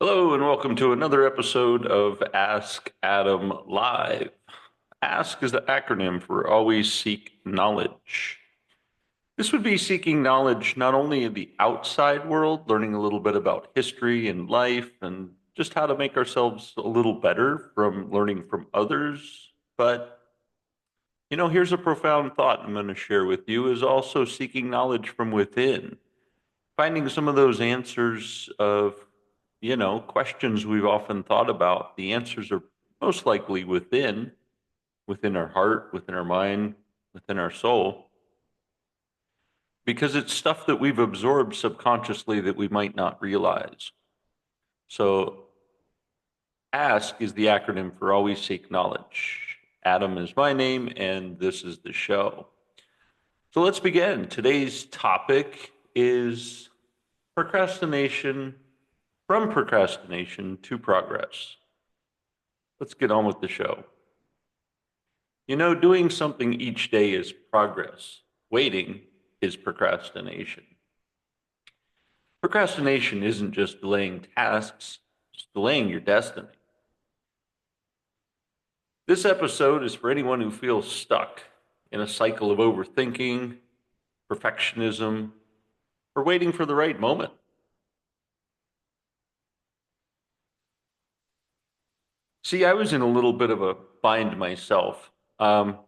Hello, and welcome to another episode of Ask Adam Live. ASK is the acronym for Always Seek Knowledge. This would be seeking knowledge not only in the outside world, learning a little bit about history and life and just how to make ourselves a little better from learning from others, but here's a profound thought I'm going to share with you is also seeking knowledge from within, finding some of those answers of questions we've often thought about. The answers are most likely within our heart, within our mind, within our soul, because it's stuff that we've absorbed subconsciously that we might not realize. So ASK is the acronym for Always Seek Knowledge. Adam is my name, and this is the show. So let's begin. Today's topic is procrastination, from procrastination to progress. Let's get on with the show. Doing something each day is progress. Waiting is procrastination. Procrastination isn't just delaying tasks, it's delaying your destiny. This episode is for anyone who feels stuck in a cycle of overthinking, perfectionism, or waiting for the right moment. See, I was in a little bit of a bind myself,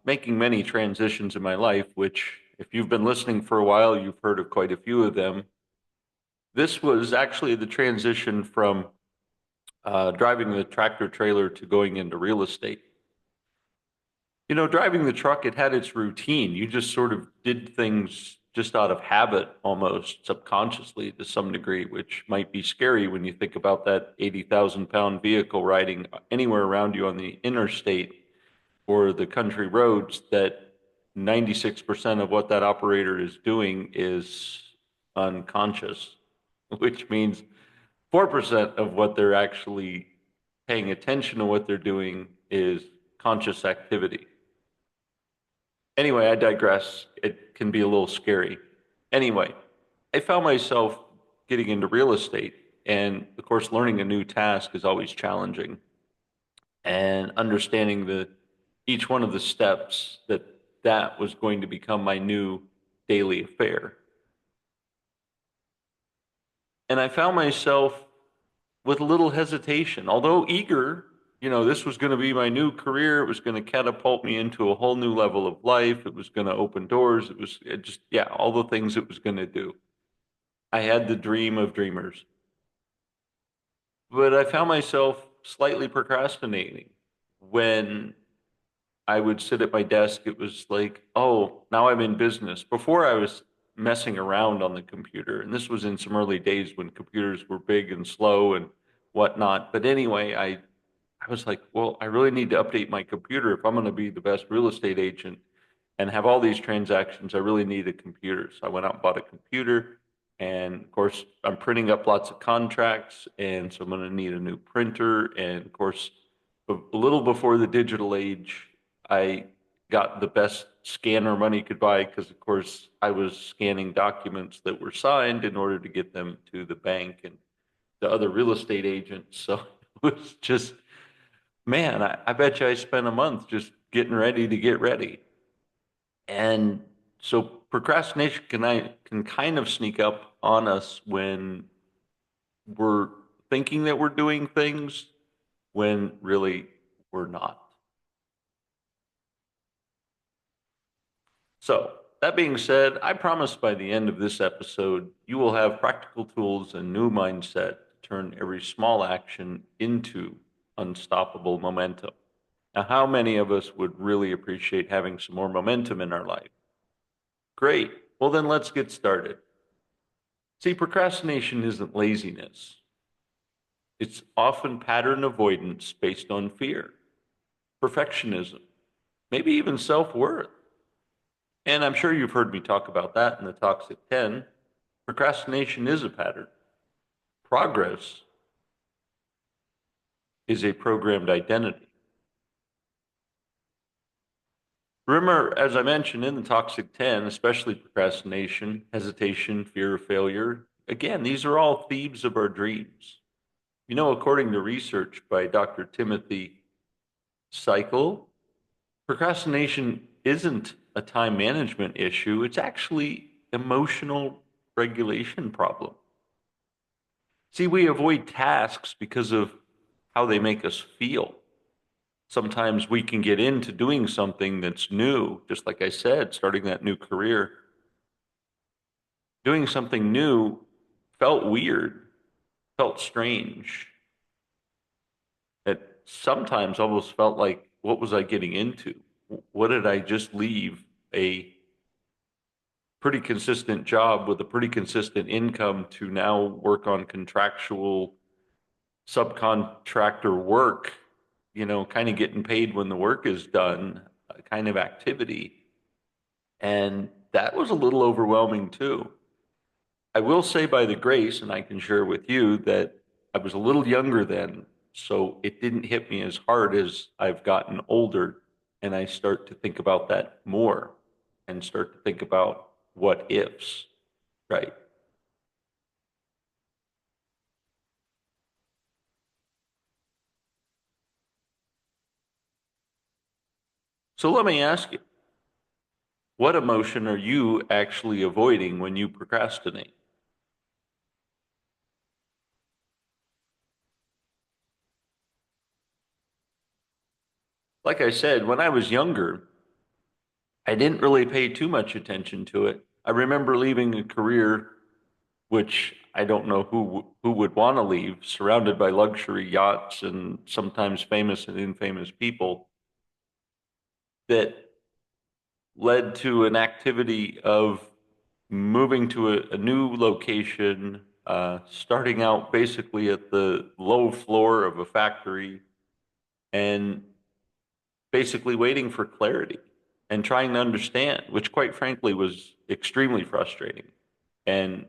making many transitions in my life, which, if you've been listening for a while, you've heard of quite a few of them. This was actually the transition from driving the tractor trailer to going into real estate. Driving the truck, it had its routine. You just sort of did things just out of habit, almost subconsciously to some degree, which might be scary when you think about that 80,000-pound vehicle riding anywhere around you on the interstate or the country roads, that 96% of what that operator is doing is unconscious, which means 4% of what they're actually paying attention to what they're doing is conscious activity. Anyway, I digress. It can be a little scary. Anyway, I found myself getting into real estate. And of course, learning a new task is always challenging. And understanding each one of the steps that was going to become my new daily affair. And I found myself with a little hesitation, although eager. This was going to be my new career. It was going to catapult me into a whole new level of life. It was going to open doors. It just, yeah, all the things it was going to do. I had the dream of dreamers. But I found myself slightly procrastinating. When I would sit at my desk, it was like, oh, now I'm in business. Before I was messing around on the computer, and this was in some early days when computers were big and slow and whatnot. But anyway, I was like, well, I really need to update my computer if I'm going to be the best real estate agent and have all these transactions. I really need a computer. So I went out and bought a computer. And of course, I'm printing up lots of contracts. And so I'm going to need a new printer. And of course, a little before the digital age, I got the best scanner money could buy because, of course, I was scanning documents that were signed in order to get them to the bank and the other real estate agents. So it was just, man, I bet you I spent a month just getting ready to get ready. And so procrastination can kind of sneak up on us when we're thinking that we're doing things when really we're not. So that being said, I promise by the end of this episode, you will have practical tools and new mindset to turn every small action into unstoppable momentum. Now, how many of us would really appreciate having some more momentum in our life? Great. Well, then let's get started. See, procrastination isn't laziness. It's often pattern avoidance based on fear, perfectionism, maybe even self-worth. And I'm sure you've heard me talk about that in the Toxic 10. Procrastination is a pattern. Progress is a programmed identity. Remember, as I mentioned in the Toxic 10, especially procrastination, hesitation, fear of failure, again, these are all thieves of our dreams. According to research by Dr. Timothy Cycle, procrastination isn't a time management issue. It's actually emotional regulation problem. See, we avoid tasks because of how they make us feel. Sometimes we can get into doing something that's new, just like I said, starting that new career. Doing something new felt weird, felt strange. It sometimes almost felt like, what was I getting into? What did I just leave a pretty consistent job with a pretty consistent income to now work on contractual subcontractor work, kind of getting paid when the work is done, kind of activity. And that was a little overwhelming too. I will say by the grace, and I can share with you that I was a little younger then, so it didn't hit me as hard as I've gotten older, and I start to think about that more and start to think about what ifs, right? So let me ask you, what emotion are you actually avoiding when you procrastinate? Like I said, when I was younger, I didn't really pay too much attention to it. I remember leaving a career which I don't know who would want to leave, surrounded by luxury yachts and sometimes famous and infamous people, that led to an activity of moving to a new location, starting out basically at the low floor of a factory and basically waiting for clarity and trying to understand, which quite frankly was extremely frustrating and,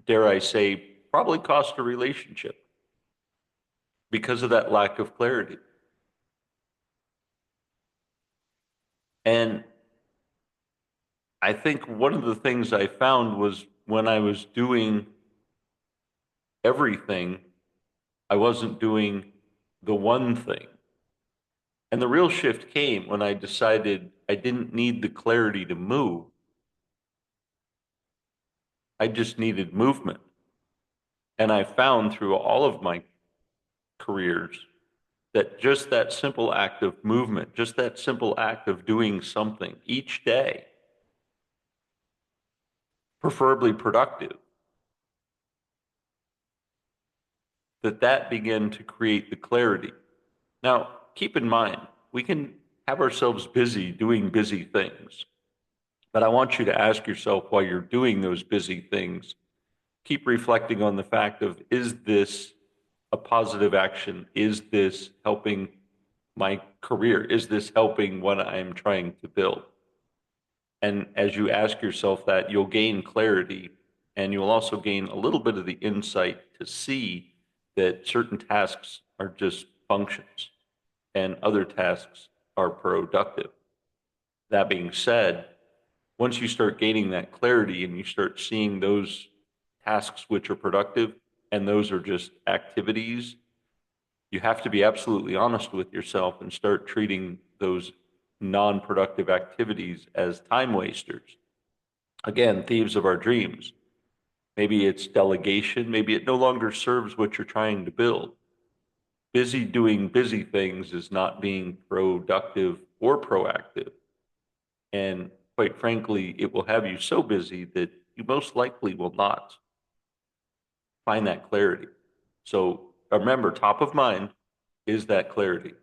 dare I say, probably cost a relationship because of that lack of clarity. And I think one of the things I found was when I was doing everything, I wasn't doing the one thing. And the real shift came when I decided I didn't need the clarity to move. I just needed movement. And I found through all of my careers that just that simple act of movement, just that simple act of doing something each day, preferably productive, that began to create the clarity. Now, keep in mind, we can have ourselves busy doing busy things, but I want you to ask yourself while you're doing those busy things, keep reflecting on the fact of, is this a positive action? Is this helping my career? Is this helping what I'm trying to build? And as you ask yourself that, you'll gain clarity and you'll also gain a little bit of the insight to see that certain tasks are just functions and other tasks are productive. That being said, once you start gaining that clarity and you start seeing those tasks which are productive and those are just activities, you have to be absolutely honest with yourself and start treating those non-productive activities as time wasters. Again, thieves of our dreams. Maybe it's delegation. Maybe it no longer serves what you're trying to build. Busy doing busy things is not being productive or proactive. And quite frankly, it will have you so busy that you most likely will not find that clarity. So remember, top of mind is that clarity.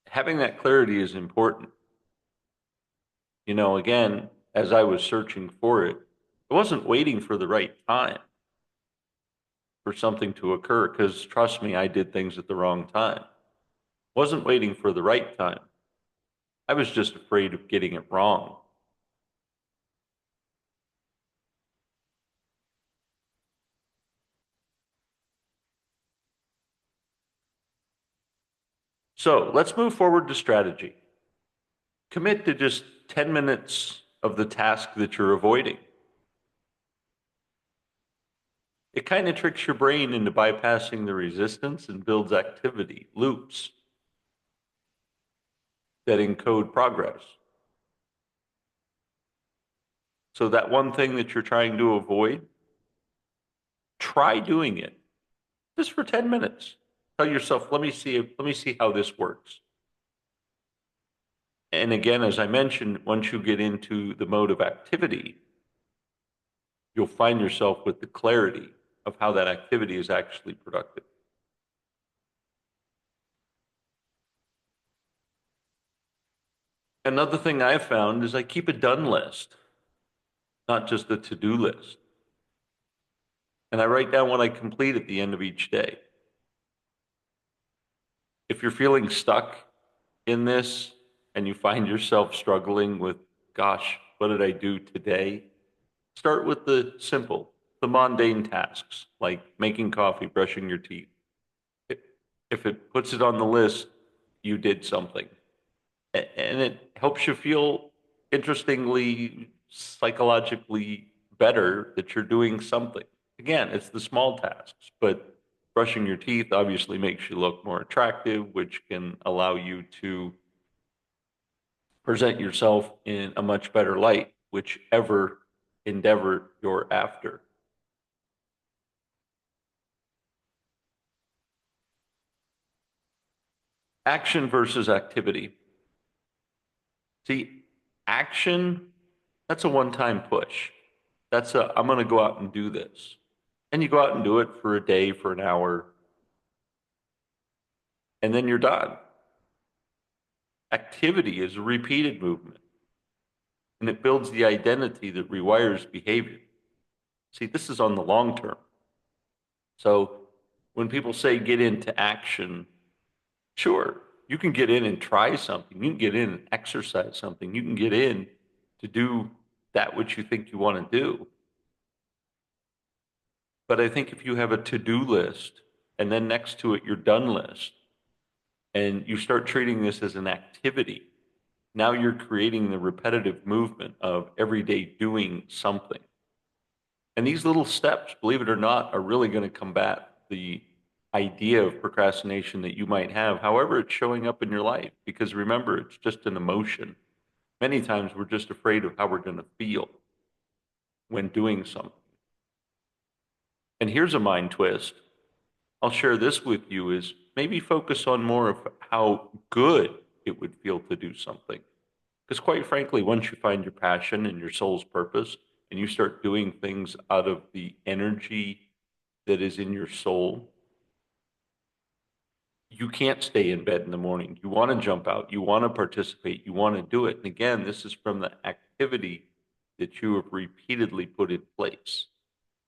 Having that clarity is important. Again, as I was searching for it, I wasn't waiting for the right time for something to occur because trust me, I did things at the wrong time. Wasn't waiting for the right time. I was just afraid of getting it wrong. So let's move forward to strategy. Commit to just 10 minutes of the task that you're avoiding. It kind of tricks your brain into bypassing the resistance and builds activity loops that encode progress. So that one thing that you're trying to avoid, try doing it just for 10 minutes. Tell yourself, let me see how this works. And again, as I mentioned, once you get into the mode of activity, you'll find yourself with the clarity of how that activity is actually productive. Another thing I've found is I keep a done list, not just a to-do list. And I write down what I complete at the end of each day. If you're feeling stuck in this and you find yourself struggling with, gosh, what did I do today? Start with the simple, the mundane tasks like making coffee, brushing your teeth. If it puts it on the list, you did something. And it helps you feel interestingly, psychologically better that you're doing something. Again, it's the small tasks, but brushing your teeth obviously makes you look more attractive, which can allow you to present yourself in a much better light, whichever endeavor you're after. Action versus activity. See, action, that's a one-time push. I'm going to go out and do this. And you go out and do it for a day, for an hour, and then you're done. Activity is a repeated movement, and it builds the identity that rewires behavior. See, this is on the long term. So when people say get into action, sure, you can get in and try something. You can get in and exercise something. You can get in to do that which you think you want to do. But I think if you have a to-do list and then next to it your done list, and you start treating this as an activity, now you're creating the repetitive movement of every day doing something. And these little steps, believe it or not, are really going to combat the idea of procrastination that you might have, however it's showing up in your life. Because remember, it's just an emotion. Many times we're just afraid of how we're going to feel when doing something. And here's a mind twist. I'll share this with you is maybe focus on more of how good it would feel to do something. Because quite frankly, once you find your passion and your soul's purpose and you start doing things out of the energy that is in your soul, you can't stay in bed in the morning. You want to jump out. You want to participate. You want to do it. And again, this is from the activity that you have repeatedly put in place,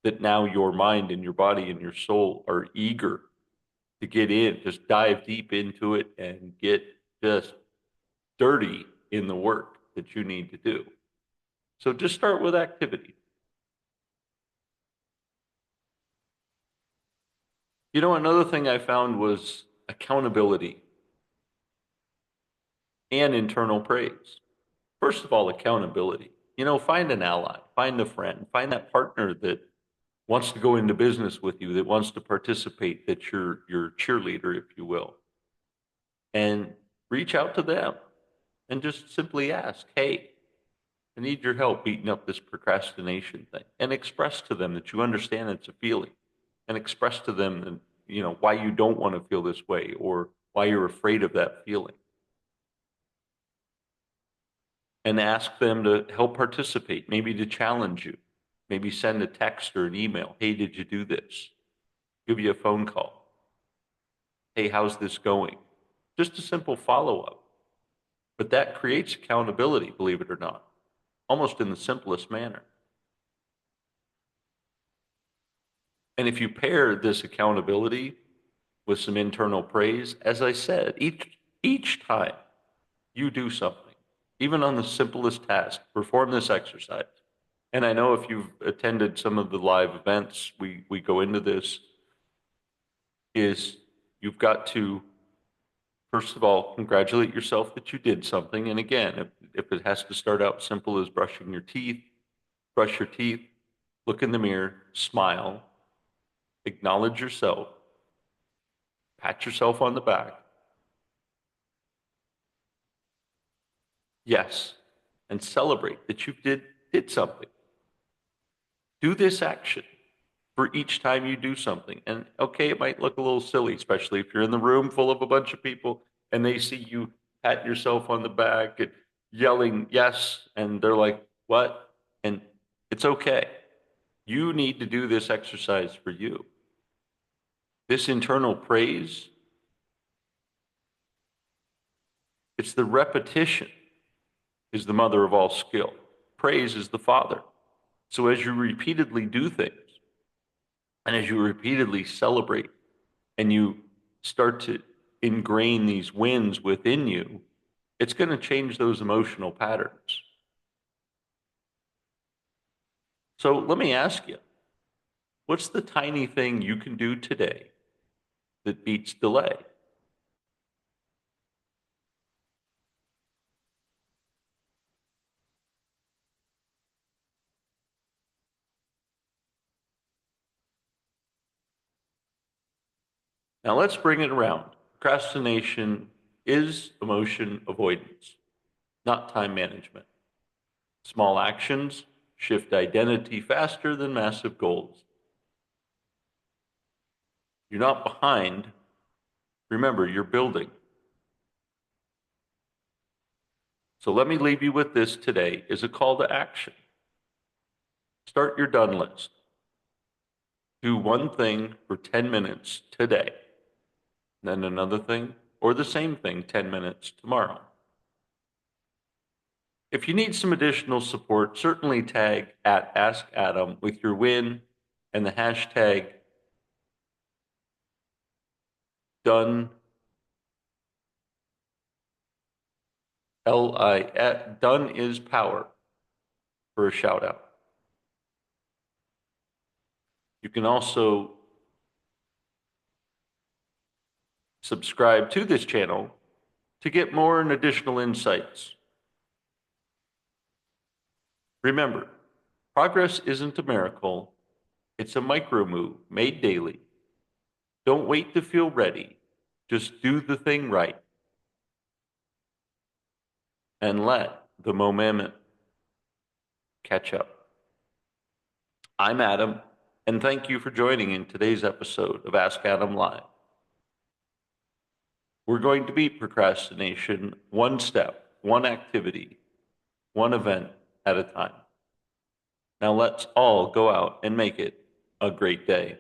that now your mind and your body and your soul are eager to get in, just dive deep into it and get just dirty in the work that you need to do. So just start with activity. You know, another thing I found was accountability and internal praise. First of all, accountability. You know, find an ally, find a friend, find that partner that wants to go into business with you, that wants to participate, that's your cheerleader, if you will. And reach out to them and just simply ask, hey, I need your help beating up this procrastination thing. And express to them that you understand it's a feeling. And express to them that, you know, why you don't want to feel this way or why you're afraid of that feeling. And ask them to help participate, maybe to challenge you. Maybe send a text or an email. Hey, did you do this? Give you a phone call. Hey, how's this going? Just a simple follow-up. But that creates accountability, believe it or not, almost in the simplest manner. And if you pair this accountability with some internal praise, as I said, each time you do something, even on the simplest task, perform this exercise. And I know if you've attended some of the live events, we go into this, is you've got to, first of all, congratulate yourself that you did something. And again, If it has to start out simple as brushing your teeth, brush your teeth, look in the mirror, smile, acknowledge yourself, pat yourself on the back. Yes, and celebrate that you did something. Do this action for each time you do something. And okay, it might look a little silly, especially if you're in the room full of a bunch of people and they see you pat yourself on the back and yelling yes, and they're like, what? And it's okay. You need to do this exercise for you. This internal praise, it's the repetition is the mother of all skill. Praise is the father. So as you repeatedly do things, and as you repeatedly celebrate, and you start to ingrain these wins within you, it's going to change those emotional patterns. So let me ask you, what's the tiny thing you can do today that beats delay? Now let's bring it around. Procrastination is emotion avoidance, not time management. Small actions shift identity faster than massive goals. You're not behind. Remember, you're building. So let me leave you with this today as a call to action. Start your done list. Do one thing for 10 minutes today, then another thing, or the same thing 10 minutes tomorrow. If you need some additional support, certainly tag at Ask Adam with your win and the hashtag done, done is power for a shout out. You can also subscribe to this channel to get more and additional insights. Remember, progress isn't a miracle, it's a micro move made daily. Don't wait to feel ready, just do the thing right and let the momentum catch up. I'm Adam, and thank you for joining in today's episode of Ask Adam Live. We're going to beat procrastination one step, one activity, one event at a time. Now let's all go out and make it a great day.